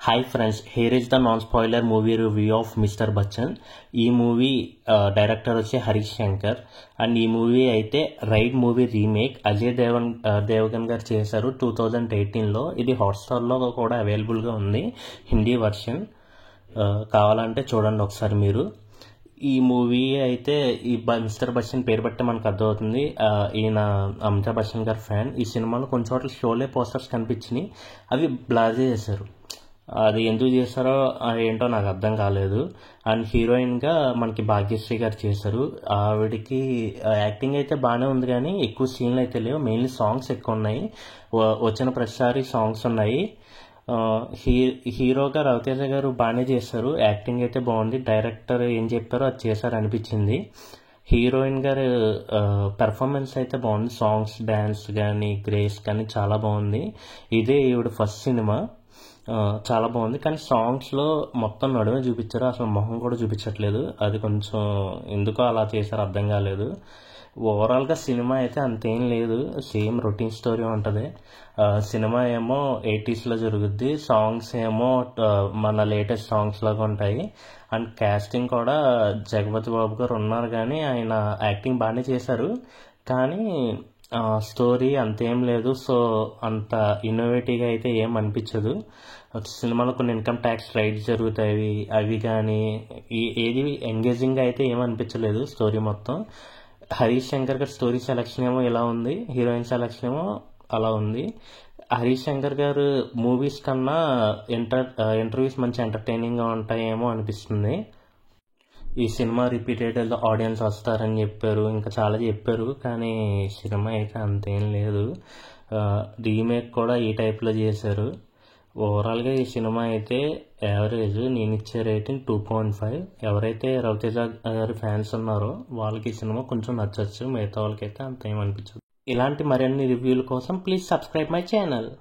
Hi friends, here is the non-spoiler movie review of Mr. Bachchan. ఈ movie director వచ్చి Harish Shankar and ఈ movie అయితే Raid movie remake Ajay Devgan garu చేశారు 2018లో. ఇది హాట్స్టార్లో కూడా అవైలబుల్గా ఉంది హిందీ వర్షన్. కావాలంటే చూడండి ఒకసారి మీరు. ఈ మూవీ అయితే ఈ మిస్టర్ బచ్చన్ పేరు బట్టి మనకు అర్థమవుతుంది ఈయన అమితాబ్ బచ్చన్ గారి ఫ్యాన్. ఈ సినిమాలో కొన్ని చోట్ల షోలే పోస్టర్స్ కనిపించినాయి, అవి బ్లార్ చేశారు. అది ఎందుకు చేస్తారో ఏంటో నాకు అర్థం కాలేదు. అండ్ హీరోయిన్గా మనకి భాగ్యశ్రీ గారు చేశారు. ఆవిడికి యాక్టింగ్ అయితే బాగానే ఉంది కానీ ఎక్కువ సీన్లు అయితే లేవు, మెయిన్లీ సాంగ్స్ ఎక్కువ ఉన్నాయి. వచ్చిన ప్రతిసారి సాంగ్స్ ఉన్నాయి. హీరోగా రవితేజ గారు బాగానే చేశారు, యాక్టింగ్ అయితే బాగుంది. డైరెక్టర్ ఏం చెప్పారో అది చేశారు అనిపించింది. హీరోయిన్ గారు పెర్ఫార్మెన్స్ అయితే బాగుంది, సాంగ్స్ డ్యాన్స్ కానీ గ్రేస్ కానీ చాలా బాగుంది. ఇదే ఈవిడ ఫస్ట్ సినిమా, చాలా బాగుంది. కానీ సాంగ్స్లో మొత్తం నడుమే చూపించారు, అసలు మొహం కూడా చూపించట్లేదు. అది కొంచెం ఎందుకో అలా చేశారు, అర్థం కాలేదు. ఓవరాల్గా సినిమా అయితే అంతేం లేదు, సేమ్ రొటీన్ స్టోరీ ఉంటుంది. సినిమా ఏమో 80sలో జరుగుద్ది, సాంగ్స్ ఏమో మన లేటెస్ట్ సాంగ్స్ లాగా ఉంటాయి. అండ్ క్యాస్టింగ్ కూడా జగపతి బాబు గారు ఉన్నారు, కానీ ఆయన యాక్టింగ్ బాగానే చేశారు. కానీ స్టోరీ అంతేం లేదు, సో అంత ఇన్నోవేటివ్గా అయితే ఏం అనిపించదు. సినిమాలో కొన్ని ఇన్కమ్ ట్యాక్స్ రైడ్స్ జరుగుతాయి, అవి కానీ ఏది ఎంగేజింగ్గా అయితే ఏం అనిపించలేదు స్టోరీ మొత్తం. హరీష్ శంకర్ గారి స్టోరీ సెలెక్షన్ ఏమో ఇలా ఉంది, హీరోయిన్ సెలెక్షన్ ఏమో అలా ఉంది. హరీష్ శంకర్ గారు మూవీస్ కన్నా ఇంటర్వ్యూస్ మంచి ఎంటర్టైనింగ్గా ఉంటాయేమో అనిపిస్తుంది. ఈ సినిమా రిపీటెడ్ ఆడియన్స్ వస్తారని చెప్పారు, ఇంకా చాలా చెప్పారు, కానీ సినిమా అయితే అంతేం లేదు. రీమేక్ కూడా ఈ టైప్లో చేశారు. ఓవరాల్గా ఈ సినిమా అయితే యావరేజ్, నేను ఇచ్చే రేటింగ్ 2.5. ఎవరైతే రవితేజ గారి ఫ్యాన్స్ ఉన్నారో వాళ్ళకి ఈ సినిమా కొంచెం నచ్చచ్చు, మిగతా వాళ్ళకైతే అంత ఏమనిపించదు. ఇలాంటి మరిన్ని రివ్యూల కోసం ప్లీజ్ సబ్స్క్రైబ్ మై ఛానల్.